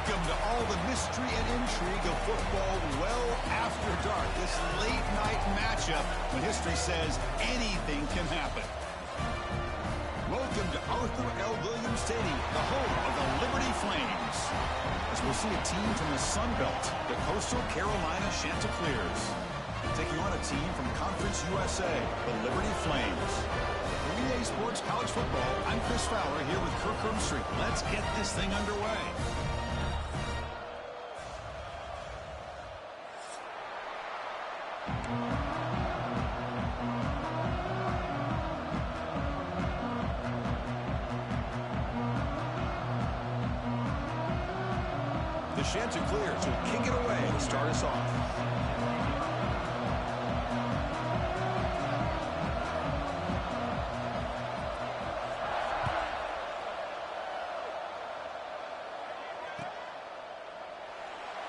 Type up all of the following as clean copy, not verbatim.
Welcome to all the mystery and intrigue of football well after dark. This late-night matchup when history says anything can happen. Welcome to Arthur L. Williams Stadium, the home of the Liberty Flames. As we'll see a team from the Sun Belt, the Coastal Carolina Chanticleers, taking on a team from Conference USA, the Liberty Flames. For EA Sports College Football, I'm Chris Fowler here with Kirk Herbstreit. Let's get this thing underway. The Chanticleers will kick it away to start us off.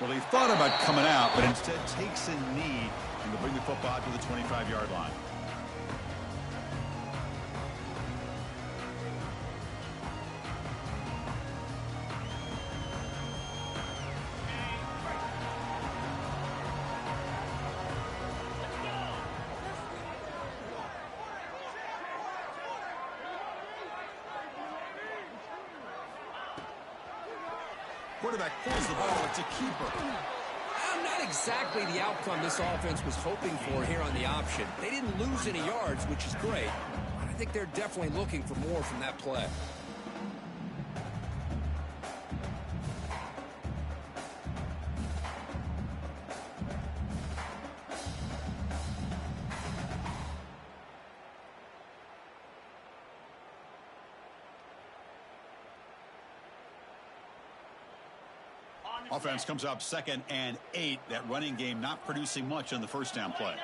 Well, he thought about coming out, but instead takes a knee and will bring the football to the 25-yard line. Quarterback pulls the ball. It's a keeper. Not exactly the outcome this offense was hoping for here on the option. They didn't lose any yards, which is great. I think they're definitely looking for more from that play. Offense comes up 2nd and 8. That running game not producing much on the first down play.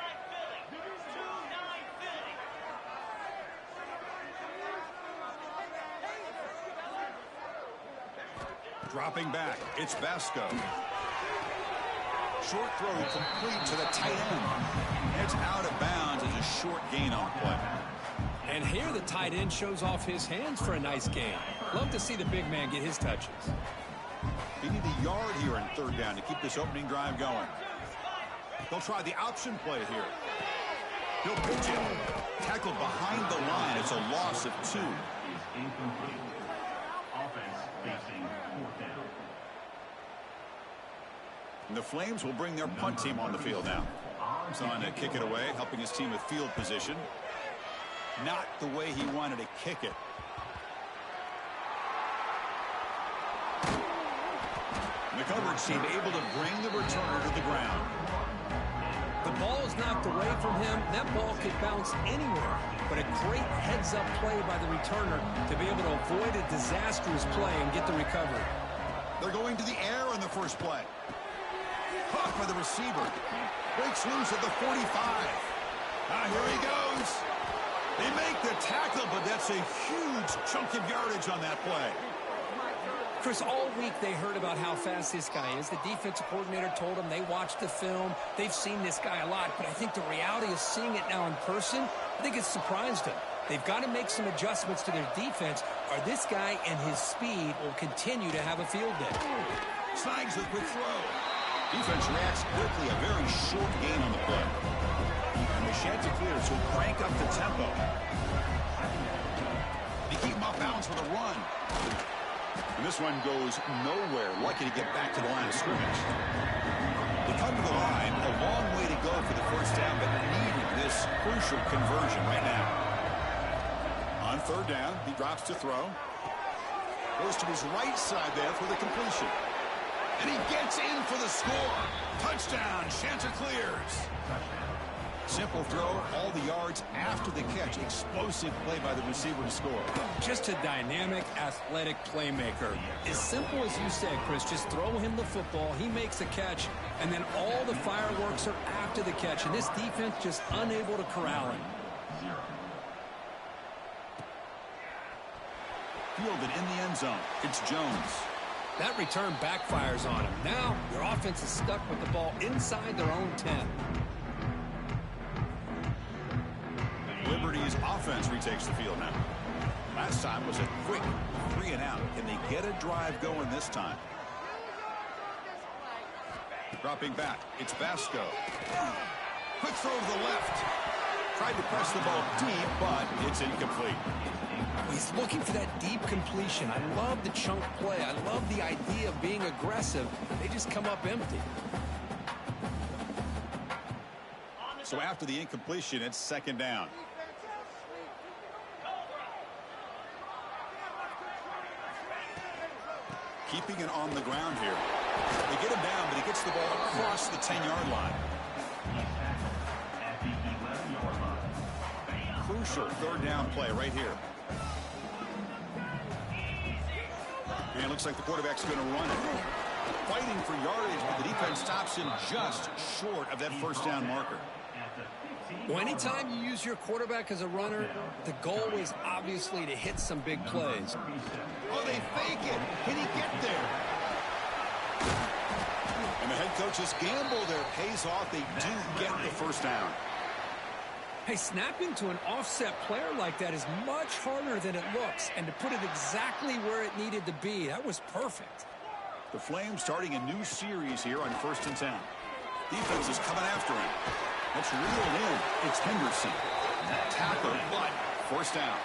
Dropping back, it's Basco. Short throw complete to the tight end. It's out of bounds as a short gain on the play. And here the tight end shows off his hands for a nice gain. Love to see the big man get his touches. They need a yard here in 3rd down to keep this opening drive going. They'll try the option play here. He'll pitch it. Tackled behind the line. It's a loss of 2. And the Flames will bring their punt team on the field now. He's on to kick it away, helping his team with field position. Not the way he wanted to kick it. The coverage team able to bring the returner to the ground. The ball is knocked away from him. That ball could bounce anywhere. But a great heads-up play by the returner to be able to avoid a disastrous play and get the recovery. They're going to the air on the first play. Caught by the receiver. Breaks loose at the 45. Here he goes. They make the tackle, but that's a huge chunk of yardage on that play. Chris, all week they heard about how fast this guy is. The defensive coordinator told them they watched the film. They've seen this guy a lot, but I think the reality of seeing it now in person, I think it's surprised them. They've got to make some adjustments to their defense, or this guy and his speed will continue to have a field day. Snags the quick throw. Defense reacts quickly, a very short gain on the play. And the Chanticleers will crank up the tempo. They keep him off bounds with a run. And this one goes nowhere. Lucky to get back to the line of scrimmage. They come to the line. A long way to go for the first down, but needing this crucial conversion right now. On 3rd down, he drops to throw. Goes to his right side there for the completion. And he gets in for the score. Touchdown, Chanticleers. Simple throw, all the yards after the catch. Explosive play by the receiver to score. Just a dynamic, athletic playmaker. As simple as you said, Chris, just throw him the football, he makes a catch, and then all the fireworks are after the catch, and this defense just unable to corral him. Fielded in the end zone. It's Jones. That return backfires on him. Now, your offense is stuck with the ball inside their own 10. Liberty's offense retakes the field now. Last time was a quick 3 and out. Can they get a drive going this time? Dropping back, it's Vasco. Quick throw to the left. Tried to press the ball deep, but it's incomplete. He's looking for that deep completion. I love the chunk play. I love the idea of being aggressive. They just come up empty. So after the incompletion, it's second down. Keeping it on the ground here. They get him down, but he gets the ball across the 10-yard line. Crucial third down play right here. And it looks like the quarterback's going to run it. Fighting for yardage, but the defense stops him just short of that first down marker. Well, anytime you use your quarterback as a runner, the goal is obviously to hit some big plays. Oh, they fake it. Can he get there? And the head coach's gamble there pays off. They do get the first down. Hey, snapping to an offset player like that is much harder than it looks. And to put it exactly where it needed to be, that was perfect. The Flames starting a new series here on 1st and 10. Defense is coming after him. Let's reel it in. It's Henderson. Tackle, but first down.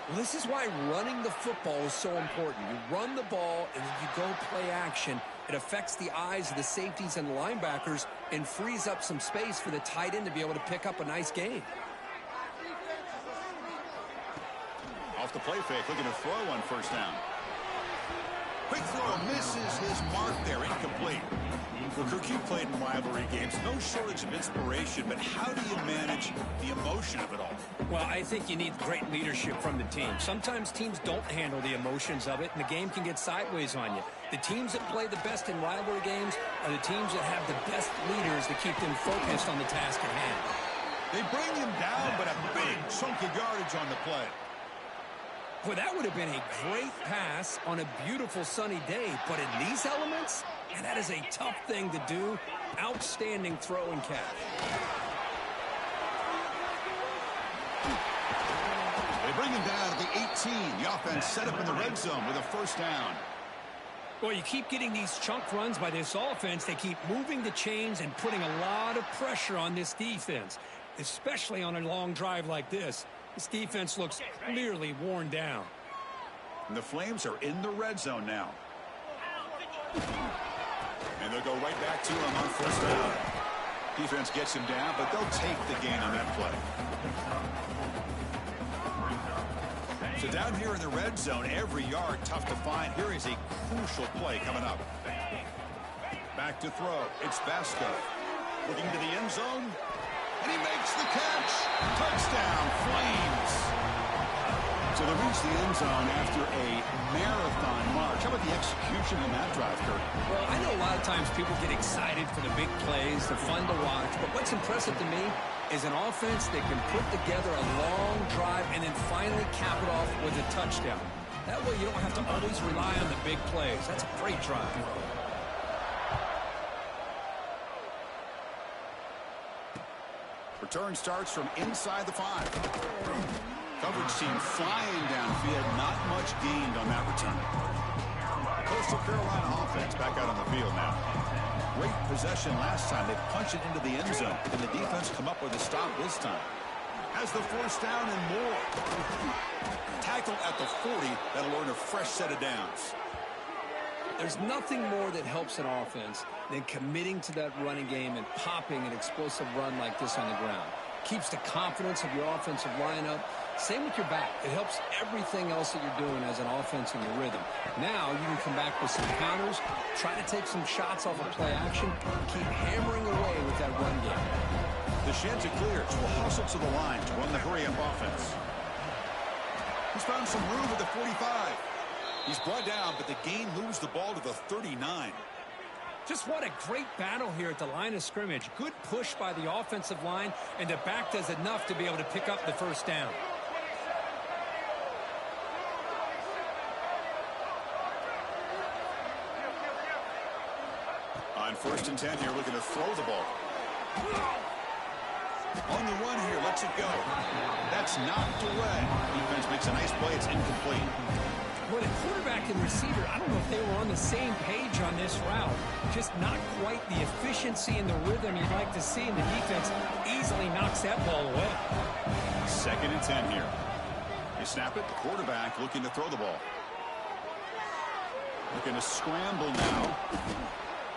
Well, this is why running the football is so important. You run the ball, and then you go play action. It affects the eyes of the safeties and linebackers and frees up some space for the tight end to be able to pick up a nice gain. Off the play fake, looking to throw on first down. Quick throw, misses his mark there, incomplete. Kirk, you played in rivalry games. No shortage of inspiration, but how do you manage the emotion of it all? Well, I think you need great leadership from the team. Sometimes teams don't handle the emotions of it, and the game can get sideways on you. The teams that play the best in rivalry games are the teams that have the best leaders to keep them focused on the task at hand. They bring him down, but a big chunk of yardage on the play. Boy, that would have been a great pass on a beautiful sunny day, but in these elements, and that is a tough thing to do. Outstanding throw and catch. They bring him down at the 18. The offense set up in the red zone with a first down. Well, you keep getting these chunk runs by this offense. They keep moving the chains and putting a lot of pressure on this defense, especially on a long drive like this. This defense looks clearly worn down. And the Flames are in the red zone now. And they'll go right back to him on first down. Defense gets him down, but they'll take the gain on that play. So down here in the red zone, every yard tough to find. Here is a crucial play coming up. Back to throw. It's Vasco. Looking to the end zone. And he makes the catch. Touchdown, Flames. So they reach the end zone after a marathon march. How about the execution on that drive, Kurt? Well, I know a lot of times people get excited for the big plays. They're fun to watch. But what's impressive to me is an offense that can put together a long drive and then finally cap it off with a touchdown. That way you don't have to always rely on the big plays. That's a great drive. Return starts from inside the 5. Coverage team flying downfield. Not much gained on that return. Coastal Carolina offense back out on the field now. Great possession last time. They punch it into the end zone. And the defense come up with a stop this time. Has the first down and more. Tackle at the 40. That'll earn a fresh set of downs. There's nothing more that helps an offense than committing to that running game and popping an explosive run like this on the ground. Keeps the confidence of your offensive lineup. Same with your back. It helps everything else that you're doing as an offense in your rhythm. Now you can come back with some counters, try to take some shots off of play action, keep hammering away with that run game. The sheds are clear. Will hustle to the line to run the hurry-up offense. He's found some room at the 45. He's brought down, but the gain moves the ball to the 39. Just what a great battle here at the line of scrimmage. Good push by the offensive line, and the back does enough to be able to pick up the first down. On 1st and 10 here, looking to throw the ball. On the run here, lets it go. That's knocked away. Defense makes a nice play. It's incomplete. Well, the quarterback and receiver, I don't know if they were on the same page on this route. Just not quite the efficiency and the rhythm you'd like to see, and the defense easily knocks that ball away. 2nd and 10 here. They snap it. The quarterback looking to throw the ball. Looking to scramble now.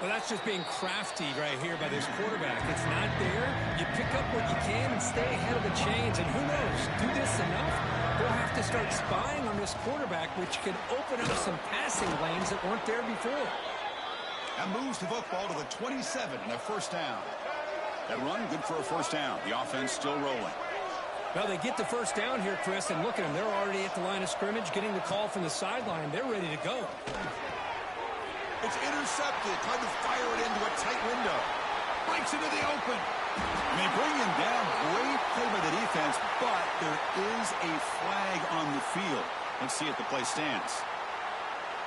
Well, that's just being crafty right here by this quarterback. It's not there. You pick up what you can and stay ahead of the chains. And who knows, do this enough, they'll have to start spying on this quarterback, which could open up some passing lanes that weren't there before. That moves the football to the 27 and a first down. That run, good for a first down. The offense still rolling. Well, they get the first down here, Chris, and look at them. They're already at the line of scrimmage, getting the call from the sideline. They're ready to go. It's intercepted. Trying to fire it into a tight window. Breaks into the open. And they bring him down. Great play by the defense, but there is a flag on the field. Let's see if the play stands.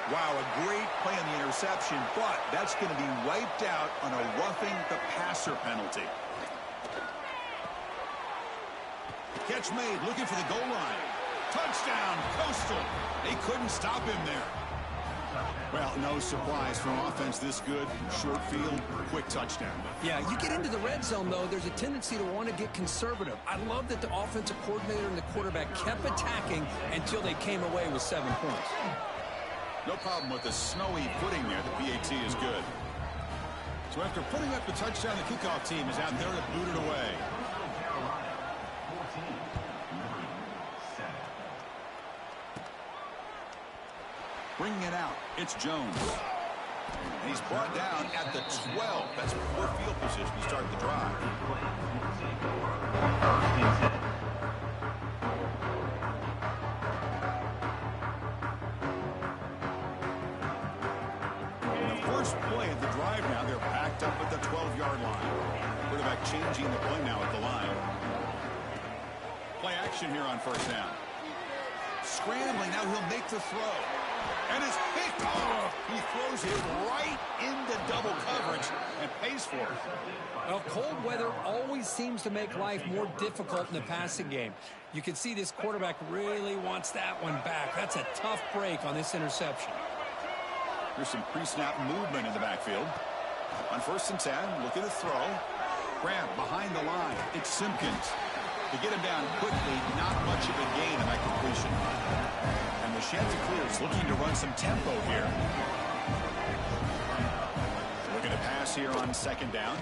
Wow, a great play on the interception, but that's going to be wiped out on a roughing the passer penalty. Catch made, looking for the goal line. Touchdown, Coastal. They couldn't stop him there. Well, no surprise from offense this good. Short field, quick touchdown. Yeah, you get into the red zone, though, there's a tendency to want to get conservative. I love that the offensive coordinator and the quarterback kept attacking until they came away with 7 points. No problem with the snowy footing there. The PAT is good. So after putting up the touchdown, the kickoff team is out there to boot it away. Bringing it out, it's Jones. And he's brought down at the 12. That's poor field position to start the drive. And the first play of the drive now, they're backed up at the 12-yard line. Quarterback changing the play now at the line. Play action here on first down. Scrambling, now he'll make the throw. And it's picked off. He throws it right into double coverage and pays for it. Well, cold weather always seems to make life more difficult in the passing game. You can see this quarterback really wants that one back. That's a tough break on this interception. There's some pre-snap movement in the backfield. On 1st and 10, looking to throw. Grab behind the line. It's Simpkins. To get him down quickly, not much of a gain in that completion. And the Chanticleers looking to run some tempo here. Looking to pass here on 2nd down.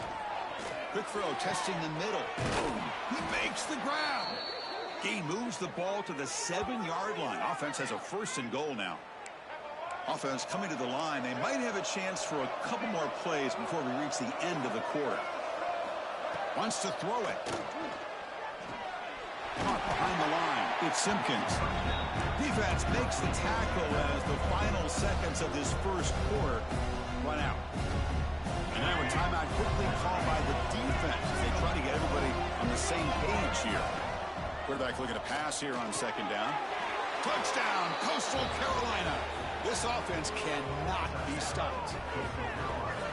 Quick throw, testing the middle. Boom. He makes the grab. He moves the ball to the 7-yard line. Offense has a 1st and goal now. Offense coming to the line. They might have a chance for a couple more plays before we reach the end of the quarter. Wants to throw it. Caught behind the line. It's Simpkins. Defense makes the tackle as the final seconds of this first quarter run out. And now a timeout quickly called by the defense as they try to get everybody on the same page here. Quarterback looking to pass here on 2nd down. Touchdown, Coastal Carolina. This offense cannot be stopped.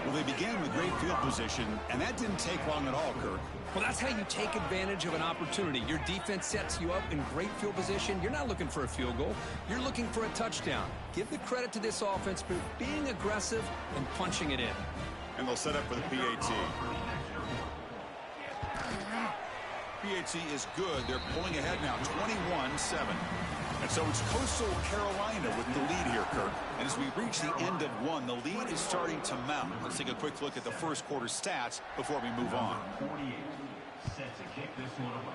Well, they began with great field position, and that didn't take long at all, Kirk. Well, that's how you take advantage of an opportunity. Your defense sets you up in great field position. You're not looking for a field goal. You're looking for a touchdown. Give the credit to this offense for being aggressive and punching it in. And they'll set up for the PAT. PAT is good. They're pulling ahead now, 21-7. And so it's Coastal Carolina with the lead here, Kirk. And as we reach the end of one, the lead is starting to mount. Let's take a quick look at the first quarter stats before we move on. 48 set to kick this one away.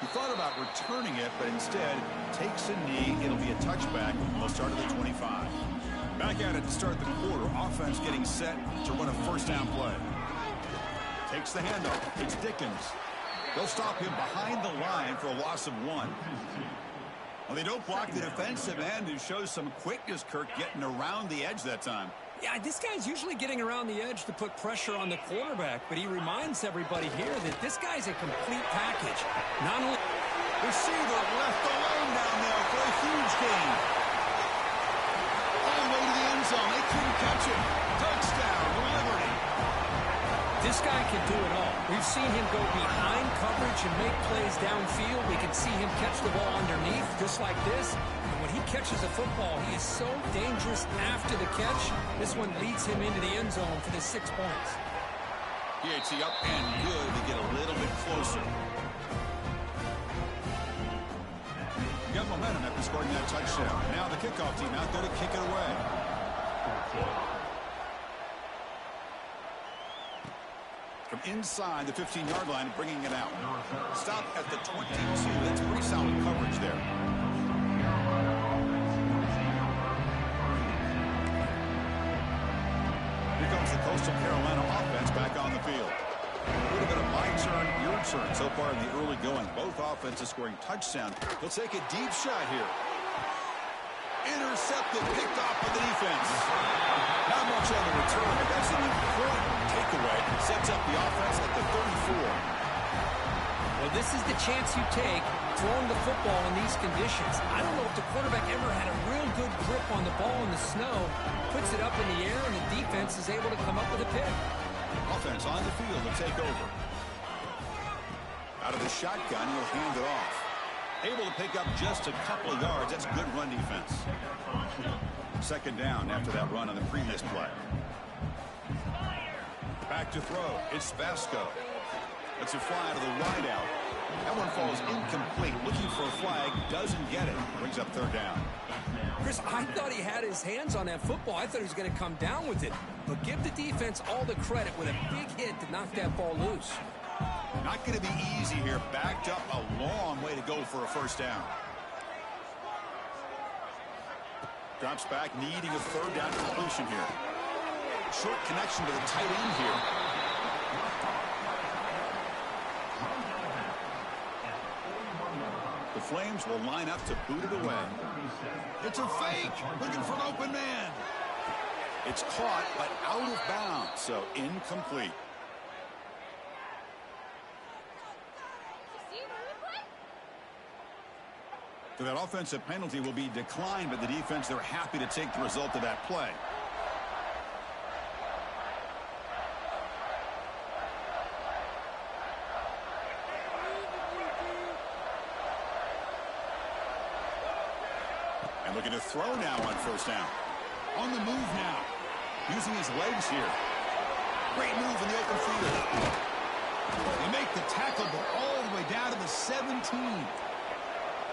He thought about returning it, but instead takes a knee. It'll be a touchback. They'll start at the 25. Back at it to start the quarter. Offense getting set to run a first down play. Takes the handoff. It's Dickens. They'll stop him behind the line for a loss of 1. Well, they don't block the defensive end, who shows some quickness, Kirk, getting around the edge that time. Yeah, this guy's usually getting around the edge to put pressure on the quarterback, but he reminds everybody here that this guy's a complete package. Not only receiver left alone down there for a huge gain. All the way to the end zone. They couldn't catch him. Touchdown, Liberty. This guy can do it all. We've seen him go behind coverage and make plays downfield. We can see him catch the ball underneath just like this. And when he catches a football, he is so dangerous after the catch. This one leads him into the end zone for the 6 points. PAT up and good to get a little bit closer. You got momentum after scoring that touchdown. Now the kickoff team out there to kick it away. From inside the 15-yard line, bringing it out. Stop at the 22. That's pretty solid coverage there. Here comes the Coastal Carolina offense back on the field. A little bit of my turn, your turn so far in the early going. Both offenses scoring touchdowns. He'll take a deep shot here. Intercepted, picked off by the defense. Not much on the return, but that's an important takeaway. Sets up the offense at the 34. Well, this is the chance you take throwing the football in these conditions. I don't know if the quarterback ever had a real good grip on the ball in the snow. Puts it up in the air, and the defense is able to come up with a pick. Offense on the field to take over. Out of the shotgun, he'll hand it off. Able to pick up just a couple of yards. That's good run defense. Second down after that run on the previous play. Back to throw. It's Vasco. That's a fly to the wideout. That one falls incomplete. Looking for a flag. Doesn't get it. Brings up third down. Chris, I thought he had his hands on that football. I thought he was going to come down with it. But give the defense all the credit with a big hit to knock that ball loose. Not going to be easy here. Backed up a long way to go for a first down. Drops back, needing a third down completion here. Short connection to the tight end here. The Flames will line up to boot it away. It's a fake. Looking for an open man. It's caught, but out of bounds, so incomplete. So that offensive penalty will be declined, but the defense, they're happy to take the result of that play. And looking to throw now on first down. On the move now. Using his legs here. Great move in the open field. They make the tackle go all the way down to the 17.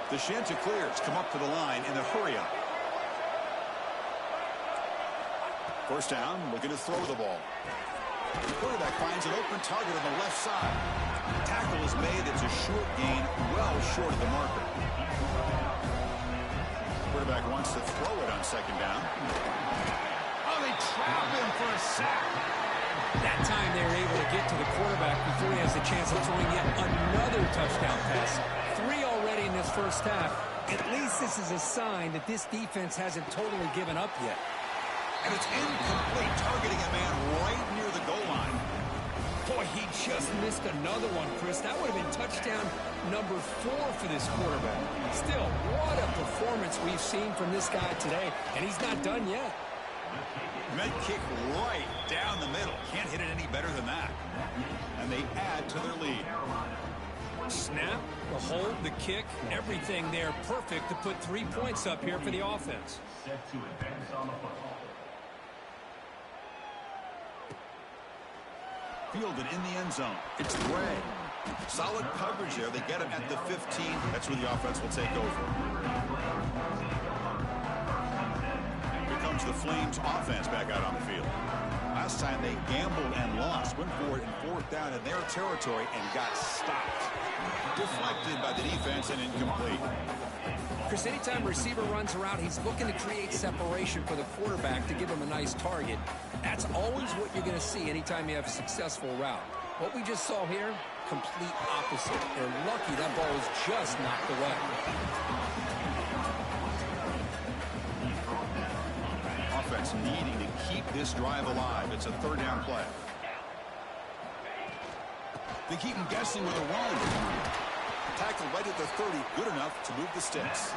The Chanticleers come up to the line in a hurry-up. First down, looking to throw the ball. The quarterback finds an open target on the left side. Tackle is made. It's a short gain, well short of the marker. Quarterback wants to throw it on second down. Oh, they trap him for a sack. That time they were able to get to the quarterback before he has the chance of throwing yet another touchdown pass. 3 already in this first half. At least this is a sign that this defense hasn't totally given up yet. And it's incomplete, targeting a man right near the goal line. Boy, he just missed another one, Chris. That would have been touchdown number 4 for this quarterback. Still, what a performance we've seen from this guy today, and he's not done yet. Med kick right down the middle. Can't hit it any better than that. And they add to their lead. Snap, the hold, the kick, everything there perfect to put 3 points up here for the offense. Set to advance on the football. Fielded in the end zone. It's Gray. Solid coverage there. They get him at the 15. That's where the offense will take over. Here comes the Flames offense back out on the field. Last time they gambled and lost. Went for it in fourth down in their territory and got stopped. Deflected by the defense and incomplete. Chris, anytime a receiver runs a route, he's looking to create separation for the quarterback to give him a nice target. That's always what you're going to see anytime you have a successful route. What we just saw here, complete opposite. They're lucky that ball was just knocked away. Offense needing to keep this drive alive. It's a third down play. They keep him guessing with a run. Tackle right at the 30, good enough to move the sticks.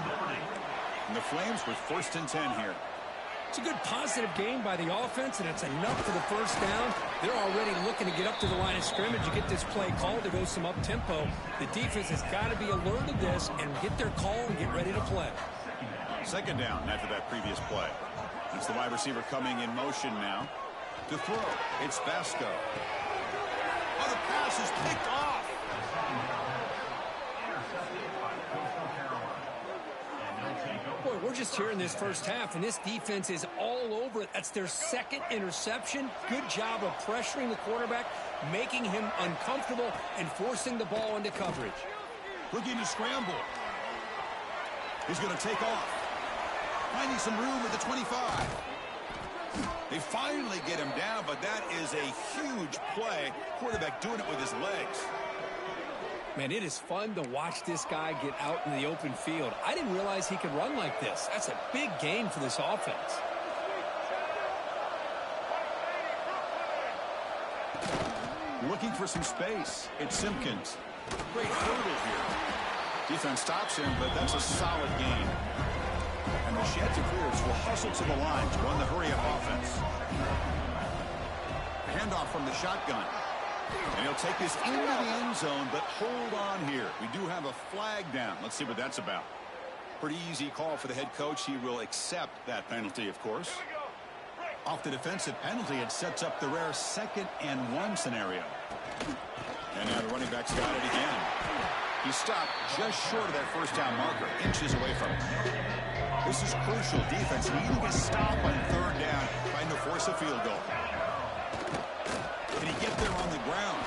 And the Flames with 1st and 10 here. It's a good positive game by the offense, and it's enough for the first down. They're already looking to get up to the line of scrimmage. You get this play called to go some up-tempo. The defense has got to be alert to this and get their call and get ready to play. Second down after that previous play. It's the wide receiver coming in motion now to throw. It's Vasco. Oh, the pass is picked off. Boy, we're just here in this first half, and this defense is all over it. That's their second interception. Good job of pressuring the quarterback, making him uncomfortable, and forcing the ball into coverage. Looking to scramble. He's going to take off. Finding some room at the 25. They finally get him down, but that is a huge play. Quarterback doing it with his legs. Man, it is fun to watch this guy get out in the open field. I didn't realize he could run like this. That's a big gain for this offense. Looking for some space. It's Simpkins. Great hurdle here. Defense stops him, but that's a solid gain. And the Chanticleers will hustle to the line to run the hurry-up offense. Handoff from the shotgun. And he'll take this into the end zone, but hold on here. We do have a flag down. Let's see what that's about. Pretty easy call for the head coach. He will accept that penalty, of course. Off the defensive penalty, it sets up the rare 2nd and 1 scenario. And now the running back's got it again. He stopped just short of that first down marker, inches away from it. This is crucial. Defense needing a stop on 3rd down, trying to force a field goal. Can he get there on the ground?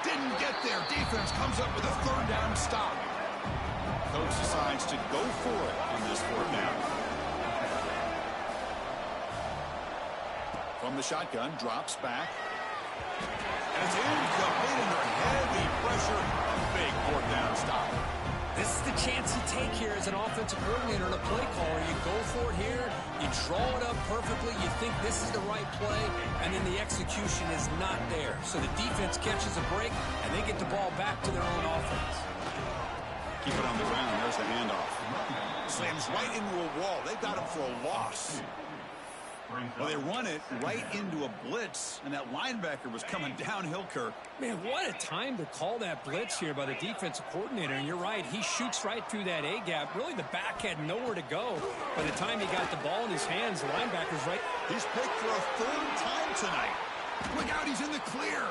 Didn't get there. Defense comes up with a 3rd down stop. Coach decides to go for it on this 4th down. From the shotgun, drops back. And it's incomplete under heavy pressure. A big 4th down stop. This is the chance you take here as an offensive coordinator and a play caller. You go for it here, you draw it up perfectly, you think this is the right play, and then the execution is not there. So the defense catches a break, and they get the ball back to their own offense. Keep it on the ground. There's the handoff. Slams right into a wall. They've got him for a loss. Well, they run it right into a blitz, and that linebacker was coming downhill, Kirk. Man, what a time to call that blitz here by the defensive coordinator. And you're right, he shoots right through that A-gap. Really, the back had nowhere to go. By the time he got the ball in his hands, the linebacker's right. He's picked for a 3rd time tonight. Look out, he's in the clear.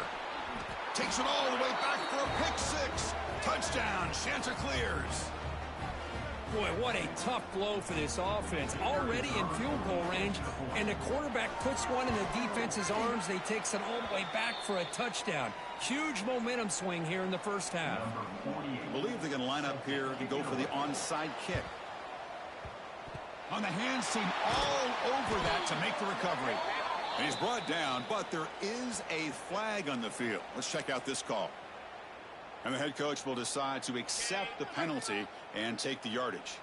Takes it all the way back for a pick 6. Touchdown, Chanticleers. Boy, what a tough blow for this offense. Already in field goal range, and the quarterback puts one in the defense's arms. They takes it all the way back for a touchdown. Huge momentum swing here in the first half. I believe they're going to line up here to go for the onside kick. On the hands team all over that to make the recovery. And he's brought down, but there is a flag on the field. Let's check out this call. And the head coach will decide to accept the penalty and take the yardage.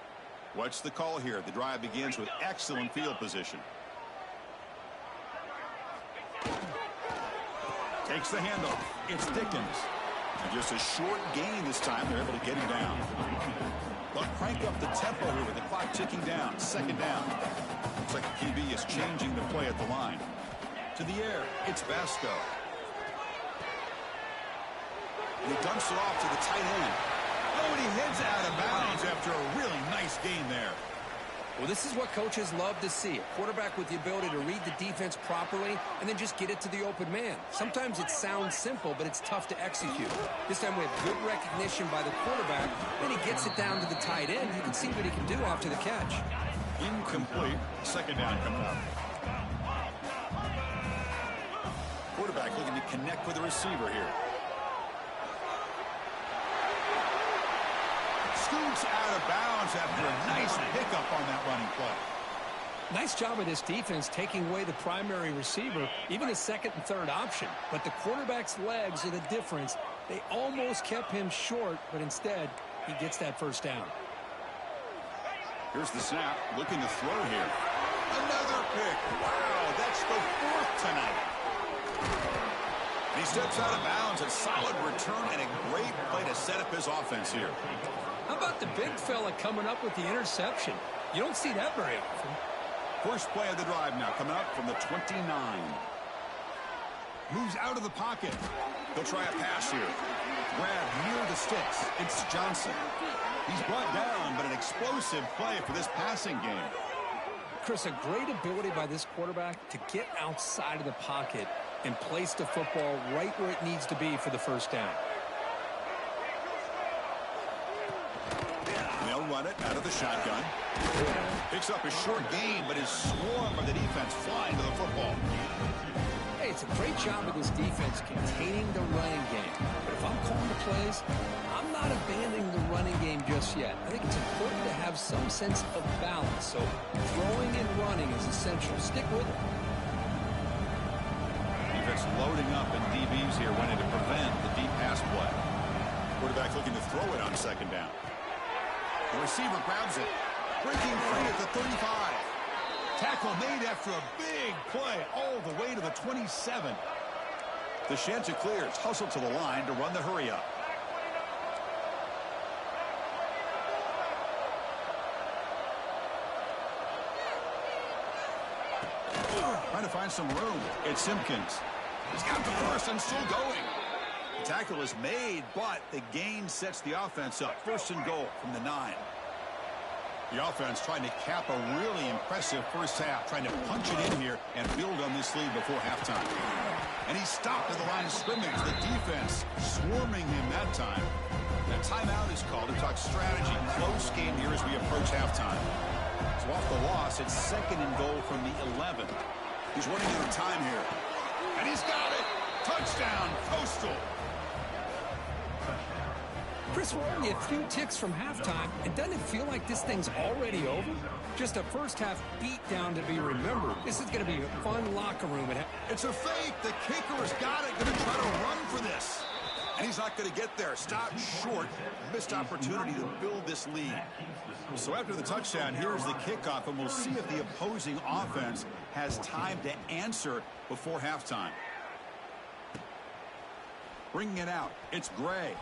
What's the call here? The drive begins with excellent field position. Takes the handoff. It's Dickens. And just a short gain this time. They're able to get him down. They'll crank up the tempo here with the clock ticking down. 2nd down. Looks like the QB is changing the play at the line. To the air. It's Vasco. And he dumps it off to the tight end. Oh, and he heads out of bounds after a really nice gain there. Well, this is what coaches love to see. A quarterback with the ability to read the defense properly and then just get it to the open man. Sometimes it sounds simple, but it's tough to execute. This time we have good recognition by the quarterback. Then he gets it down to the tight end. You can see what he can do after the catch. Incomplete. 2nd down coming up. Quarterback looking to connect with the receiver here. Scoots out of bounds after a nice pickup on that running play. Nice job of this defense taking away the primary receiver, even the 2nd and 3rd option. But the quarterback's legs are the difference. They almost kept him short, but instead, he gets that 1st down. Here's the snap, looking to throw here. Another pick. Wow, that's the 4th tonight. And he steps out of bounds. A solid return and a great play to set up his offense here. How about the big fella coming up with the interception? You don't see that very often. First play of the drive now coming up from the 29. Moves out of the pocket. He'll try a pass here. Grab near the sticks. It's Johnson. He's brought down, but an explosive play for this passing game. Chris, a great ability by this quarterback to get outside of the pocket and place the football right where it needs to be for the first down. They'll run it out of the shotgun. Picks up a short gain, but is swarmed by the defense flying to the football. Hey, it's a great job of this defense containing the running game. But if I'm calling the plays, I'm not abandoning the running game just yet. I think it's important to have some sense of balance. So throwing and running is essential. Stick with it. Defense loading up, and DBs here wanting to prevent the deep pass play. Quarterback looking to throw it on second down. The receiver grabs it. Breaking free at the 35. Tackle made after a big play all the way to the 27. DeShanta clears, hustled to the line to run the hurry up. Trying to find some room. It's Simpkins. He's got the first and still going. The tackle is made, but the gain sets the offense up. First and goal from the 9. The offense trying to cap a really impressive first half, trying to punch it in here and build on this lead before halftime. And he's stopped at the line of scrimmage. The defense swarming him that time. The timeout is called to talk strategy. Close game here as we approach halftime. So off the loss, it's second and goal from the 11. He's running out of time here. And he's got it. Touchdown, Coastal. Chris, we're only a few ticks from halftime. And doesn't it feel like this thing's already over? Just a first-half beatdown to be remembered. This is going to be a fun locker room. It's a fake. The kicker's got it. Going to try to run for this. And he's not going to get there. Stopped short. Missed opportunity to build this lead. So after the touchdown, here's the kickoff, and we'll see if the opposing offense has time to answer before halftime. Bringing it out. It's Gray.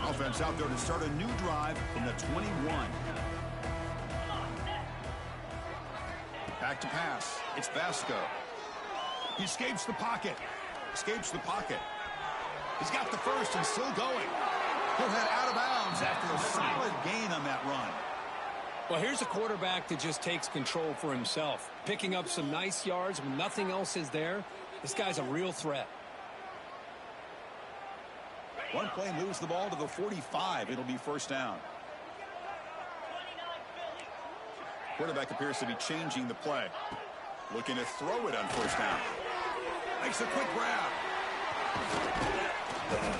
Offense out there to start a new drive from the 21. Back to pass. It's Vasco. He escapes the pocket. Escapes the pocket. He's got the first and still going. He'll head out of bounds after a solid gain on that run. Well, here's a quarterback that just takes control for himself. Picking up some nice yards when nothing else is there. This guy's a real threat. One play moves the ball to the 45. It'll be first down. Quarterback appears to be changing the play. Looking to throw it on first down. Makes a quick grab.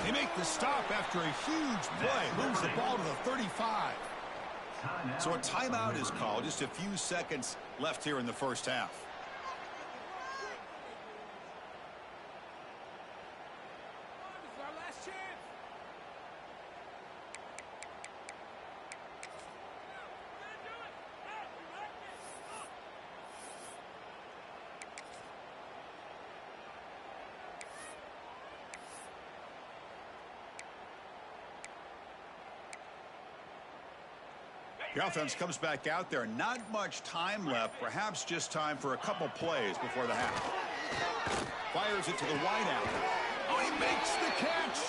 They make the stop after a huge play. Moves the ball to the 35. So a timeout is called. Just a few seconds left here in the first half. The offense comes back out there. Not much time left. Perhaps just time for a couple plays before the half. Fires it to the wideout. Oh, he makes the catch.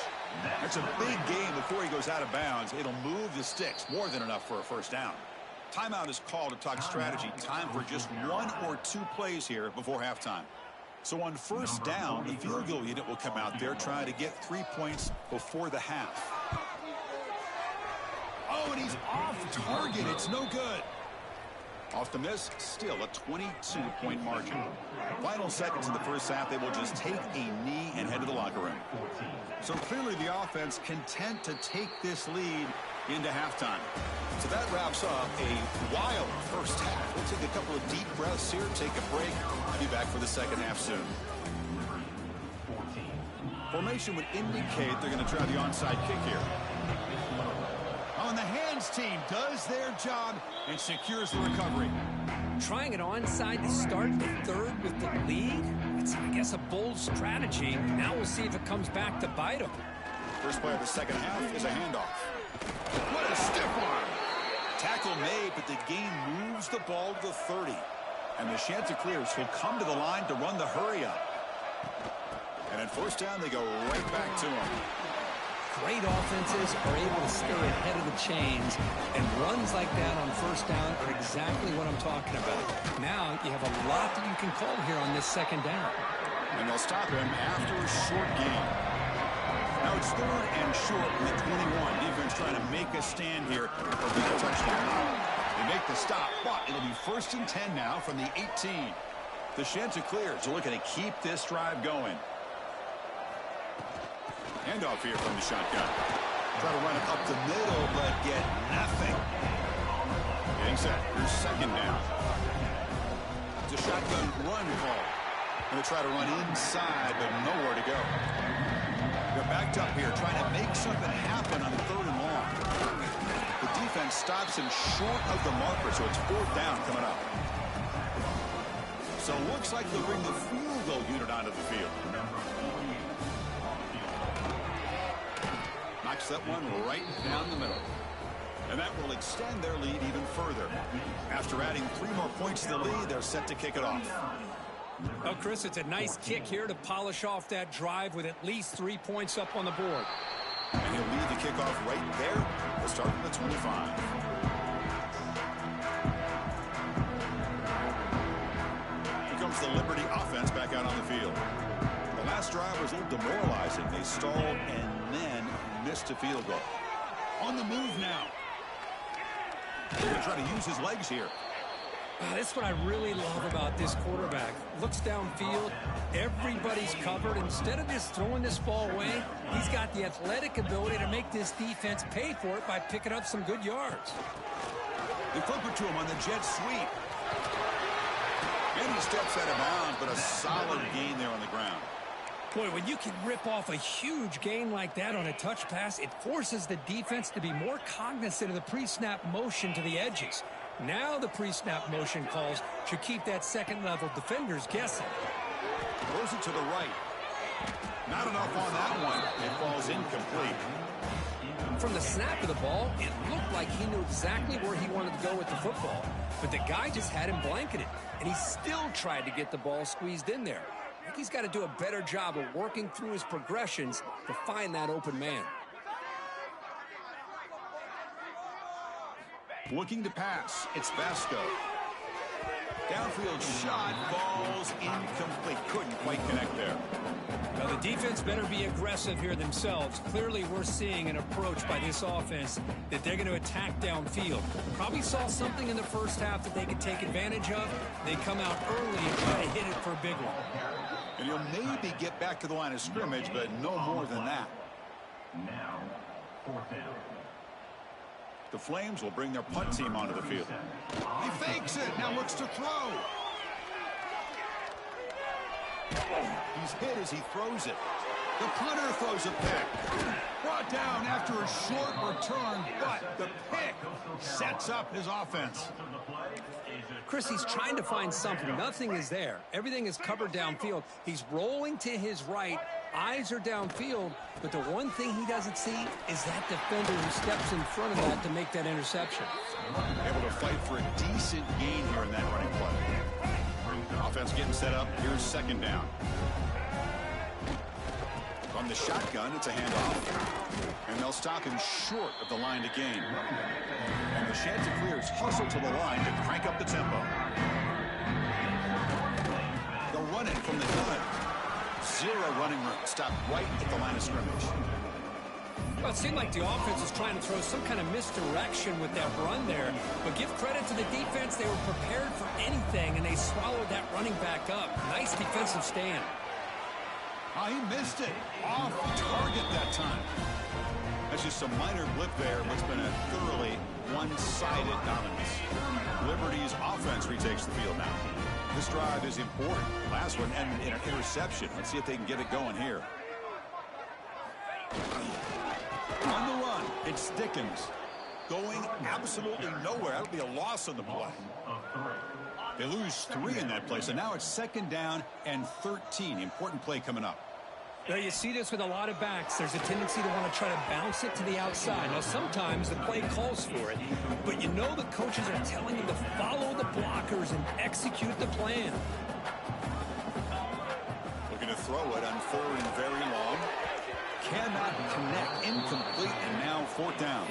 That's a big gain before he goes out of bounds. It'll move the sticks. More than enough for a first down. Timeout is called to talk strategy. Time for just one or two plays here before halftime. So on first down, the field goal unit will come out there trying to get 3 points before the half. Oh, and he's off target. It's no good. Off the miss, still a 22-point margin. Final seconds in the first half, they will just take a knee and head to the locker room. So clearly the offense content to take this lead into halftime. So that wraps up a wild first half. We'll take a couple of deep breaths here, take a break. I'll be back for the second half soon. Formation would indicate they're going to try the onside kick here. Oh, and the hands team does their job and secures the recovery. Trying it onside to start the third with the lead? It's, I guess, a bold strategy. Now we'll see if it comes back to bite him. First play of the second half is a handoff. What a stiff arm. Tackle made, but the gain moves the ball to the 30. And the Chanticleers will come to the line to run the hurry up. And at first down, they go right back to him. Great offenses are able to stay ahead of the chains, and runs like that on first down are exactly what I'm talking about. Now you have a lot that you can call here on this second down. And they'll stop him after a short gain. Now it's third and short from the 21. Defense trying to make a stand here for a big touchdown. They make the stop, but it'll be 1st and 10 now from the 18. The Chanticleers are looking to keep this drive going. Handoff here from the shotgun. Try to run it up the middle, but get nothing. Getting set. Here's second down. It's a shotgun run call. Going to try to run inside, but nowhere to go. They're backed up here, trying to make something happen on 3rd and long. The defense stops him short of the marker, so it's 4th down coming up. So it looks like they'll bring the field goal unit onto the field. Knocks that one right down the middle. And that will extend their lead even further. After adding 3 more points to the lead, they're set to kick it off. Well, Chris, it's a nice kick here to polish off that drive with at least 3 points up on the board. And he'll lead the kickoff right there. We'll start from the 25. Here comes the Liberty offense back out on the field. The last drive was a little demoralizing. They stalled and then missed a field goal. On the move now. He's going to try to use his legs here. That's what I really love about this quarterback. Looks downfield, everybody's covered. Instead of just throwing this ball away, he's got the athletic ability to make this defense pay for it by picking up some good yards. They flip it to him on the jet sweep. And he steps out of bounds, but a solid gain there on the ground. Boy, when you can rip off a huge gain like that on a touch pass, it forces the defense to be more cognizant of the pre-snap motion to the edges. Now the pre-snap motion calls should keep that second-level defenders guessing. Throws it to the right. Not enough on that one. It falls incomplete. From the snap of the ball, it looked like he knew exactly where he wanted to go with the football. But the guy just had him blanketed, and he still tried to get the ball squeezed in there. I think he's got to do a better job of working through his progressions to find that open man. Looking to pass. It's Vasco. Downfield shot falls incomplete. Couldn't quite connect there. Now the defense better be aggressive here themselves. Clearly we're seeing an approach by this offense that they're going to attack downfield. Probably saw something in the first half that they could take advantage of. They come out early and try to hit it for a big one. And he'll maybe get back to the line of scrimmage, but no more than that. Now, 4th down. The Flames will bring their punt team onto the field. He fakes it. Now looks to throw. He's hit as he throws it. The punter throws a pick. Brought down after a short return, but the pick sets up his offense. Chris, he's trying to find something. Nothing is there. Everything is covered downfield. He's rolling to his right. Eyes are downfield, but the one thing he doesn't see is that defender who steps in front of that to make that interception. Able to fight for a decent gain here in that running play. Offense getting set up. Here's second down. From the shotgun, it's a handoff. And they'll stop him short of the line to gain. And the Chanticleers hustle to the line to crank up the tempo. They'll run it from the gun. 0 running room. Stopped right at the line of scrimmage. Well, it seemed like the offense was trying to throw some kind of misdirection with that run there. But give credit to the defense. They were prepared for anything, and they swallowed that running back up. Nice defensive stand. Oh, he missed it. Off target that time. That's just a minor blip there. What's been a thoroughly one-sided dominance. Liberty's offense retakes the field now. This drive is important. Last one ended in an interception. Let's see if they can get it going here. On the run, it's Dickens. Going absolutely nowhere. That'll be a loss on the play. They lose 3 in that play, so now it's 2nd down and 13. Important play coming up. Now, you see this with a lot of backs. There's a tendency to want to try to bounce it to the outside. Now, sometimes the play calls for it, but you know the coaches are telling you to follow the blockers and execute the plan. Looking to throw it on 3rd and very long. Cannot connect. Incomplete, and now 4th down.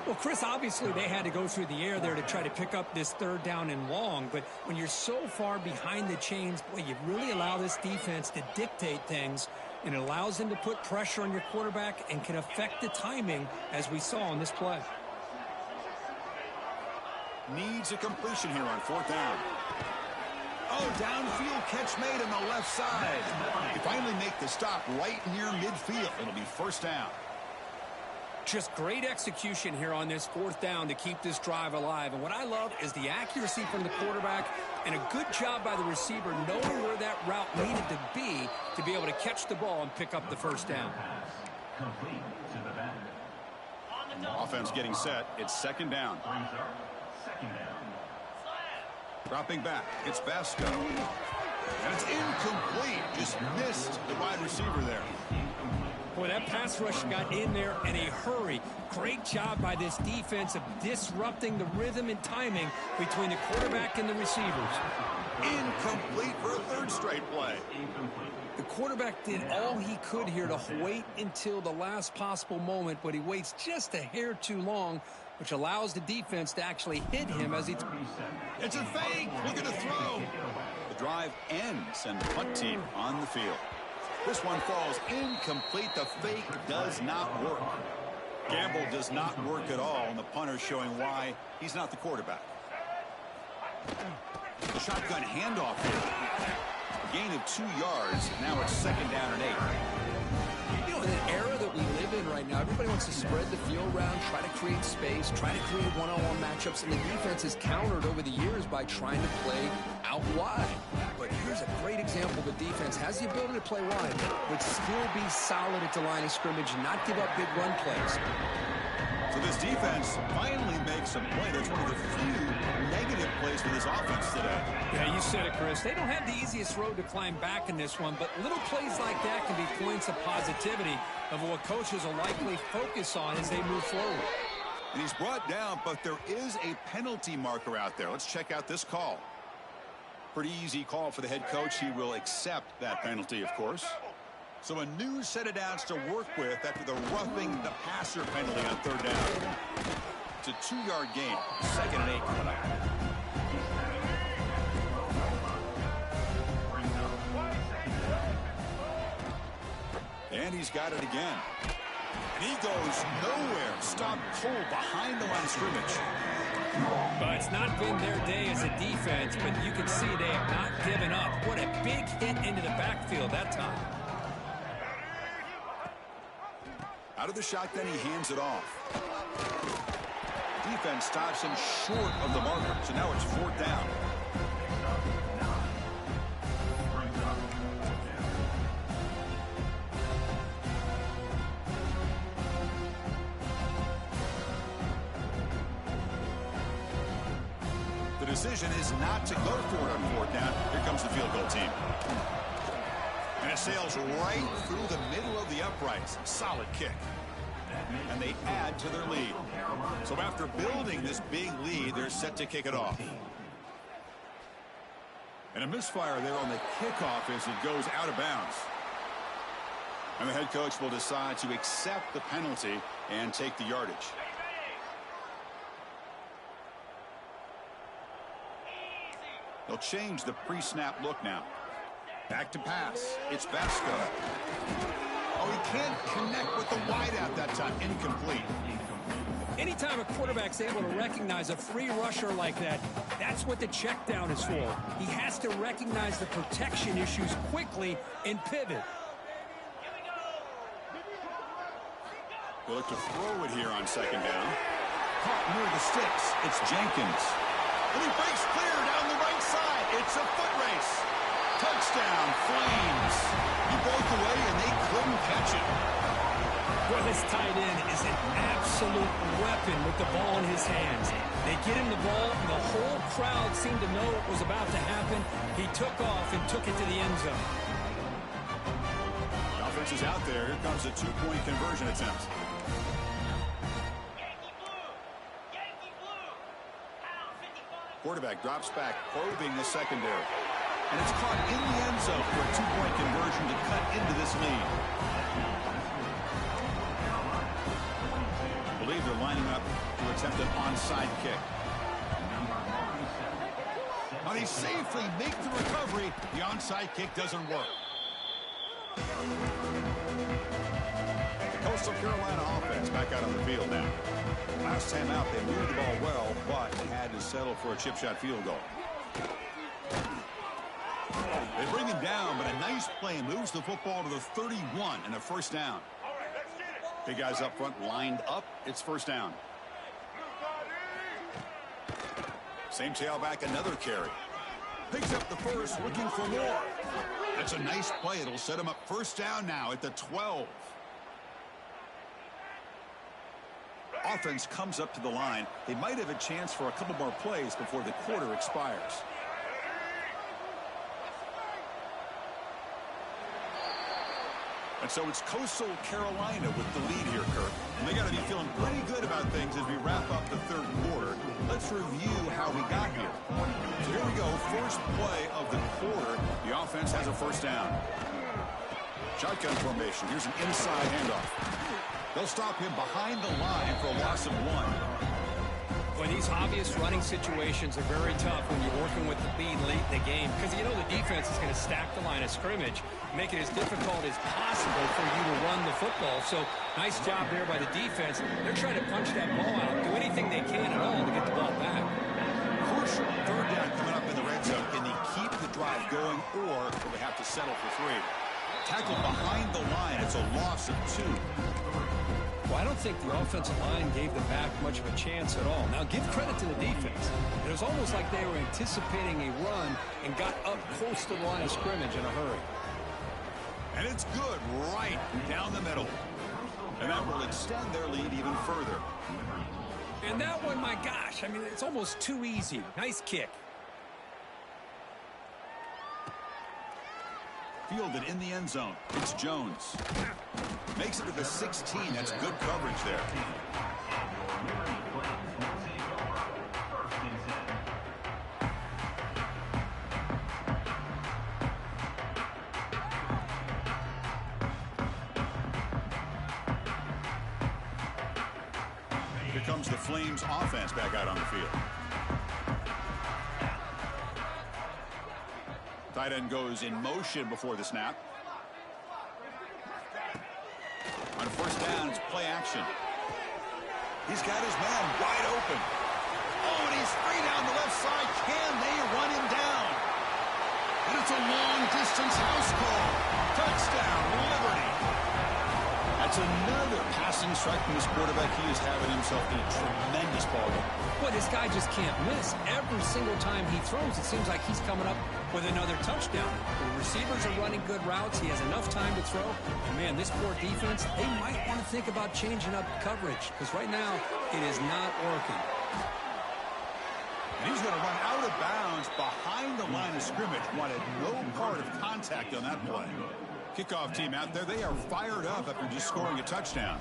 Well, Chris, obviously they had to go through the air there to try to pick up this 3rd down and long, but when you're so far behind the chains, boy, you really allow this defense to dictate things, and it allows them to put pressure on your quarterback and can affect the timing, as we saw on this play. Needs a completion here on 4th down. Oh, downfield catch made on the left side. They finally make the stop right near midfield. It'll be 1st down. Just great execution here on this 4th down to keep this drive alive. And what I love is the accuracy from the quarterback and a good job by the receiver knowing where that route needed to be able to catch the ball and pick up the 1st down. Complete to the back. Offense getting set. It's 2nd down. 2nd down. Dropping back. It's Basco. And it's incomplete. Just missed the wide receiver there. Boy, that pass rush got in there in a hurry. Great job by this defense of disrupting the rhythm and timing between the quarterback and the receivers. Incomplete for a 3rd straight play. The quarterback did all he could here to wait until the last possible moment, but he waits just a hair too long, which allows the defense to actually hit him as he... It's a fake. Look at the throw. The drive ends and the punt team on the field. This one falls incomplete. The fake does not work. Gamble does not work at all, and the punter showing why he's not the quarterback. The shotgun handoff here. Gain of 2 yards. Now it's 2nd down and 8. You know, in an era that we live in right now, everybody wants to spread the field around, try to create space, try to create one-on-one matchups, and the defense has countered over the years by trying to play out wide. But here's a great example. The defense has the ability to play wide, but still be solid at the line of scrimmage and not give up big run plays. So this defense finally makes a play. That's one of the few negative plays for this offense today. Yeah, you said it, Chris. They don't have the easiest road to climb back in this one, but little plays like that can be points of positivity of what coaches will likely focus on as they move forward. And he's brought down, but there is a penalty marker out there. Let's check out this call. Pretty easy call for the head coach. He will accept that penalty, of course. So a new set of downs to work with after the roughing the passer penalty on 3rd down. It's a 2-yard gain. 2nd and 8 coming up. And he's got it again. And he goes nowhere. Stop cold behind the line of scrimmage. Well, it's not been their day as a defense, but you can see they have not given up. What a big hit into the backfield that time. Out of the shotgun, he hands it off. Defense stops him short of the marker, so now it's 4th down. The decision is not to go for it on 4th down. Here comes the field goal team. And it sails right through the middle of the uprights. Solid kick. And they add to their lead. So after building this big lead, they're set to kick it off. And a misfire there on the kickoff as it goes out of bounds. And the head coach will decide to accept the penalty and take the yardage. They'll change the pre-snap look now. Back to pass. It's Basco. Oh, he can't connect with the wideout that time. Incomplete. Anytime a quarterback's able to recognize a free rusher like that, that's what the check down is for. He has to recognize the protection issues quickly and pivot. They'll look to throw it here on 2nd down. Caught near the sticks. It's Jenkins. And he breaks clear down the right side. It's a foot race. Touchdown, Flames. He broke away, and they couldn't catch it. Well, This tight end is an absolute weapon with the ball in his hands. They get him the ball, and the whole crowd seemed to know what was about to happen. He took off and took it to the end zone. The offense is out there. Here comes a two-point conversion attempt. Quarterback drops back, probing the secondary. And it's caught in the end zone for a two-point conversion to cut into this lead. I believe they're lining up to attempt an onside kick. But he safely makes the recovery. The onside kick doesn't work. Coastal Carolina offense back out on the field now. Last time out, they moved the ball well, but had to settle for a chip shot field goal. They bring him down, but a nice play moves the football to the 31 and a first down. Big guys up front lined up. It's first down. Same tailback, another carry. Picks up the first, looking for more. That's a nice play. It'll set him up first down now at the 12. Offense comes up to the line. They might have a chance for a couple more plays before the quarter expires. And so it's Coastal Carolina with the lead here, Kirk. And they got to be feeling pretty good about things as we wrap up the third quarter. Let's review how we got here. So here we go. First play of the quarter. The offense has a first down. Shotgun formation. Here's an inside handoff. They'll stop him behind the line for a loss of 1. Boy, these obvious running situations are very tough when you're working with the lead late in the game because you know the defense is going to stack the line of scrimmage, make it as difficult as possible for you to run the football. So nice job there by the defense. They're trying to punch that ball out, do anything they can at all to get the ball back. Crucial third down coming up in the red zone. Can they keep the drive going, or will they have to settle for 3? Tackled behind the line. It's a loss of 2. Well, I don't think the offensive line gave them back much of a chance at all. Now, give credit to the defense. It was almost like they were anticipating a run and got up close to the line of scrimmage in a hurry. And it's good right down the middle. And that will extend their lead even further. And that one, my gosh, I mean, it's almost too easy. Nice kick. Fielded in the end zone. It's Jones. Makes it to the 16. That's good coverage there. Here comes the Flames offense back out on the field. Tight end goes in motion before the snap. On first down, it's play action. He's got his man wide open. Oh, and he's free down the left side. Can they run him down? And it's a long-distance house call. Touchdown, Liberty. That's another passing strike from this quarterback. He is having himself a tremendous ball game. Boy, this guy just can't miss. Every single time he throws, it seems like he's coming up with another touchdown. The receivers are running good routes. He has enough time to throw. And man, this poor defense, they might want to think about changing up coverage because right now it is not working. And he's going to run out of bounds behind the line of scrimmage. Wanted no part of contact on that play. Kickoff team out there, they are fired up after just scoring a touchdown.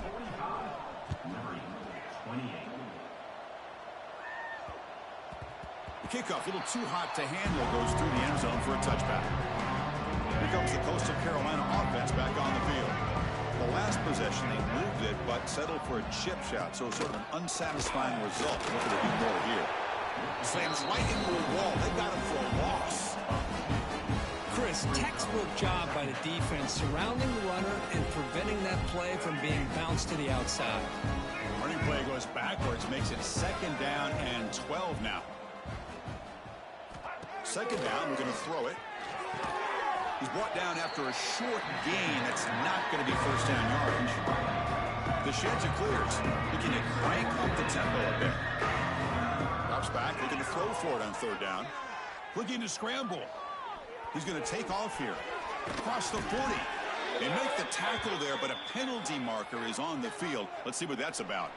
The kickoff, a little too hot to handle, goes through the end zone for a touchback. Here comes the Coastal Carolina offense back on the field. The last possession, they moved it, but settled for a chip shot, so sort of an unsatisfying result. Looking to do more here. Slams right into a wall. They got him for a loss. Chris, textbook job by the defense surrounding the runner and preventing that play from being bounced to the outside. Running play goes backwards, makes it second down and 12 now. Second down, we're going to throw it. He's brought down after a short gain. That's not going to be first down yardage. The sheds are clears. Looking to crank up the tempo a bit. Drops back, looking to throw for it on third down. Looking to scramble. He's going to take off here. Across the 40. They make the tackle there, but a penalty marker is on the field. Let's see what that's about.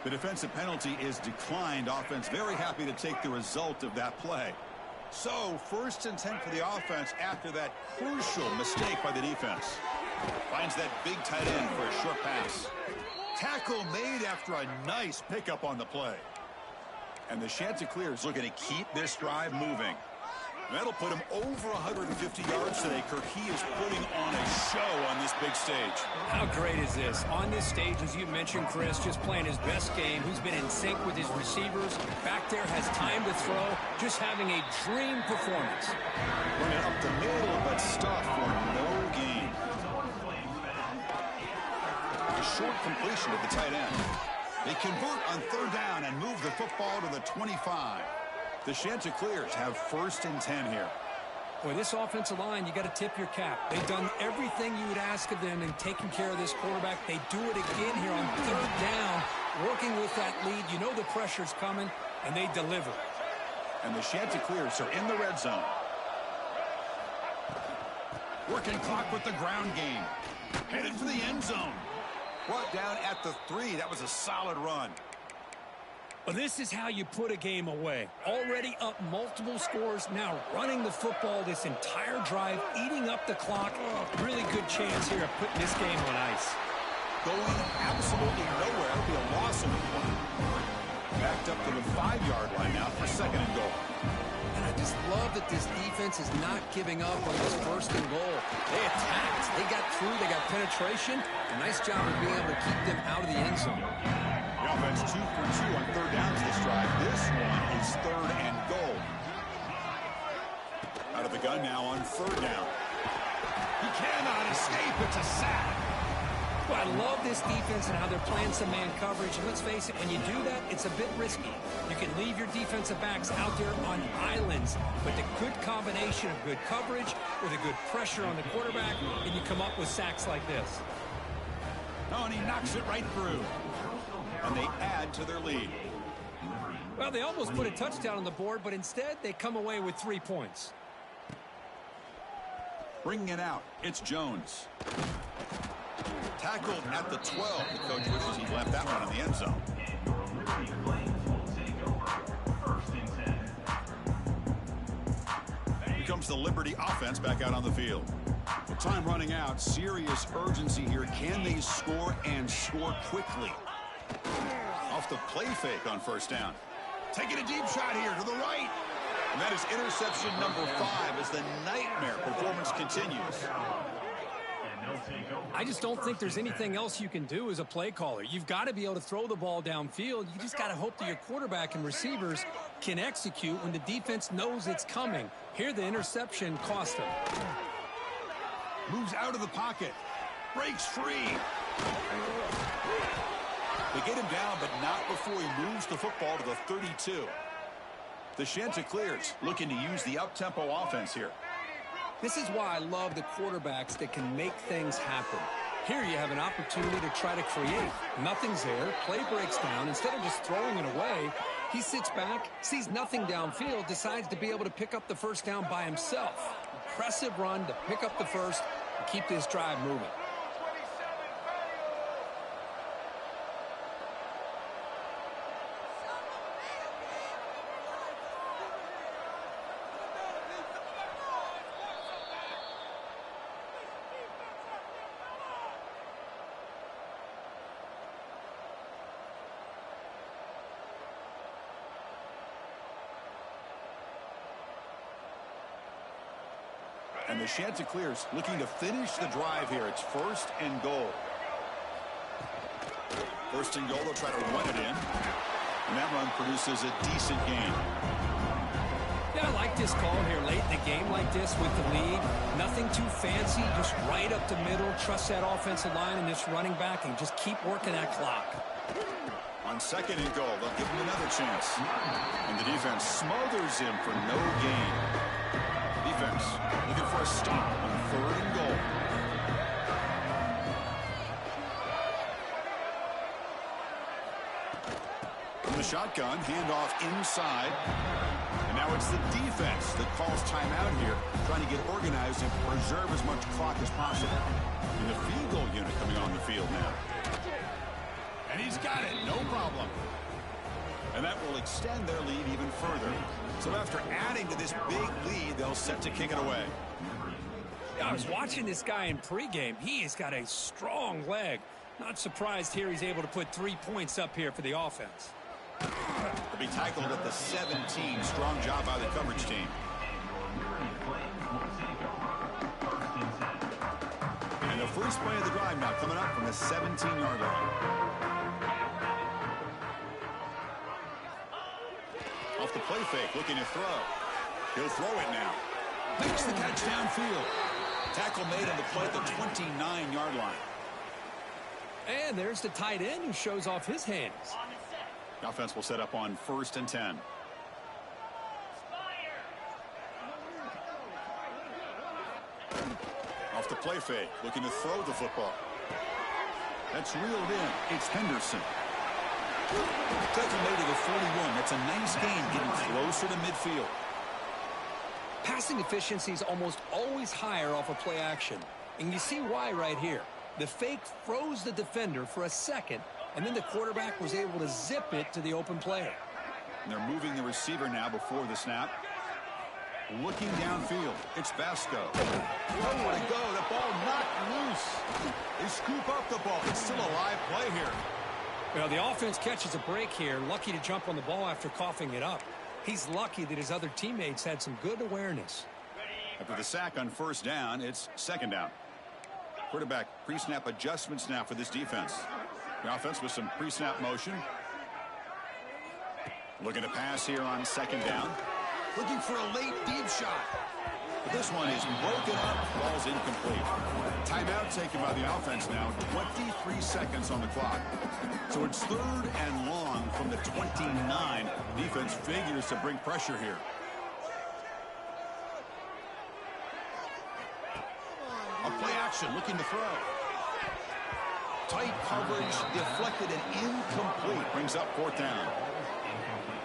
The defensive penalty is declined. Offense very happy to take the result of that play. So, 1st and 10 for the offense after that crucial mistake by the defense. Finds that big tight end for a short pass. Tackle made after a nice pickup on the play. And the Chanticleers looking to keep this drive moving. That'll put him over 150 yards today. Kirk, he is putting on a show on this big stage. How great is this? On this stage, as you mentioned, Chris, just playing his best game. He's been in sync with his receivers. Back there, has time to throw. Just having a dream performance. Running up the middle, but stuff for no gain. A short completion to the tight end. They convert on 3rd down and move the football to the 25. The Chanticleers have 1st and 10 here. Boy, this offensive line, you got to tip your cap. They've done everything you would ask of them in taking care of this quarterback. They do it again here on 3rd down, working with that lead. You know the pressure's coming, and they deliver. And the Chanticleers are in the red zone. Working clock with the ground game. Headed for the end zone. Brought down at the 3. That was a solid run. Well, this is how you put a game away. Already up multiple scores, now running the football this entire drive, eating up the clock. Really good chance here of putting this game on ice. Going absolutely nowhere. That'll be a loss of the point. Backed up to the 5-yard line now for 2nd and goal. And I just love that this defense is not giving up on this 1st and goal. They attacked. They got through. They got penetration. A nice job of being able to keep them out of the end zone. The offense 2 for 2 on 3rd downs this drive. This one is 3rd and goal. Out of the gun now on 3rd down. He cannot escape. It's a sack. Well, I love this defense and how they're playing some man coverage. And let's face it, when you do that, it's a bit risky. You can leave your defensive backs out there on islands, but the good combination of good coverage with a good pressure on the quarterback, and you come up with sacks like this. Oh, and he knocks it right through. And they add to their lead. Well, they almost put a touchdown on the board, but instead they come away with 3 points. Bringing it out, it's Jones. Tackled at the 12. The coach wishes he left that one in the end zone. Here comes the Liberty offense back out on the field. With time running out, serious urgency here. Can they score and score quickly? Off the play fake on 1st down. Taking a deep shot here to the right. And that is interception number 5 as the nightmare performance continues. I just don't think there's anything else you can do as a play caller. You've got to be able to throw the ball downfield. You just got to hope that your quarterback and receivers can execute when the defense knows it's coming. Here, the interception cost him. Moves out of the pocket. Breaks free. They get him down, but not before he moves the football to the 32. The Chanticleers looking to use the up-tempo offense here. This is why I love the quarterbacks that can make things happen. Here you have an opportunity to try to create. Nothing's there. Play breaks down. Instead of just throwing it away, he sits back, sees nothing downfield, decides to be able to pick up the 1st down by himself. Impressive run to pick up the 1st and keep this drive moving. And the Chanticleers looking to finish the drive here. It's 1st and goal. 1st and goal, they'll try to run it in. And that run produces a decent gain. Yeah, I like this call here late in the game like this with the lead. Nothing too fancy, just right up the middle. Trust that offensive line and this running back and just keep working that clock. On 2nd and goal, they'll give him another chance. And the defense smothers him for no gain. Defense looking for a stop on 3rd and goal. From the shotgun, handoff inside. And now it's the defense that calls timeout here, trying to get organized and preserve as much clock as possible. And the field goal unit coming on the field now. And he's got it, no problem. And that will extend their lead even further. So after adding to this big lead, they'll set to kick it away. I was watching this guy in pregame. He has got a strong leg. Not surprised here he's able to put 3 points up here for the offense. He'll be tackled at the 17. Strong job by the coverage team. And the first play of the drive now coming up from the 17-yard line. Off the play fake, looking to throw. He'll throw it now. Makes the catch downfield. Tackle made on the play at the 29-yard line. And there's the tight end who shows off his hands. The offense will set up on 1st and 10. Off the play fake, looking to throw the football. That's reeled in. It's Henderson. Tackle made to the 41. That's a nice gain, getting closer to midfield. Passing efficiency is almost always higher off of play action. And you see why right here. The fake froze the defender for a second, and then the quarterback was able to zip it to the open player. And they're moving the receiver now before the snap. Looking downfield. It's Basco. Nowhere to go. The ball knocked loose. They scoop up the ball. It's still a live play here. Well, the offense catches a break here. Lucky to jump on the ball after coughing it up. He's lucky that his other teammates had some good awareness. After the sack on 1st down, it's 2nd down. Quarterback pre-snap adjustments now for this defense. The offense with some pre-snap motion. Looking to pass here on 2nd down. Looking for a late deep shot. But this one is broken up. Ball's incomplete. Timeout taken by the offense now. 23 seconds on the clock. So it's 3rd and long from the 29. Defense figures to bring pressure here. A play action, looking to throw. Tight coverage, deflected and incomplete. Brings up 4th down.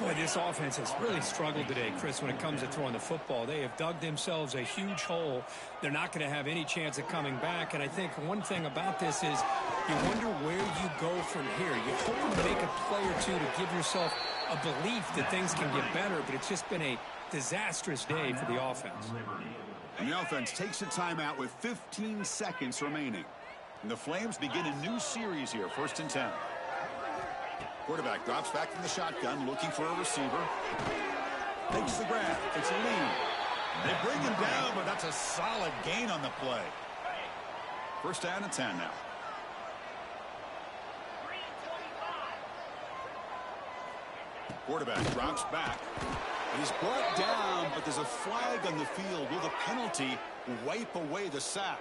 Boy, this offense has really struggled today, Chris, when it comes to throwing the football. They have dug themselves a huge hole. They're not going to have any chance of coming back. And I think one thing about this is you wonder where you go from here. You hope to make a play or two to give yourself a belief that things can get better, but it's just been a disastrous day for the offense. And the offense takes a timeout with 15 seconds remaining. And the Flames begin a new series here, 1st and 10. Quarterback drops back from the shotgun, looking for a receiver. Takes the grab. It's a lead. They bring him down, but that's a solid gain on the play. 1st down and 10 now. Quarterback drops back. He's brought down, but there's a flag on the field. Will the penalty wipe away the sack?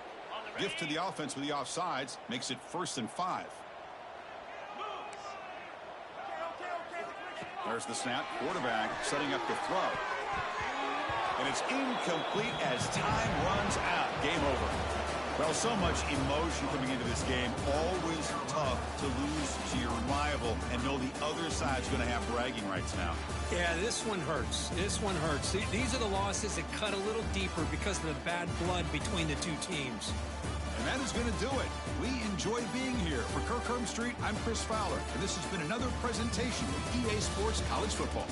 Gift to the offense with the offsides makes it 1st and 5. There's the snap. Quarterback setting up to throw. And it's incomplete as time runs out. Game over. Well, so much emotion coming into this game. Always tough to lose to your rival and know the other side's going to have bragging rights now. Yeah, this one hurts. This one hurts. These are the losses that cut a little deeper because of the bad blood between the two teams. And that is going to do it. We enjoy being here. For Kirk Street, I'm Chris Fowler, and this has been another presentation of EA Sports College Football.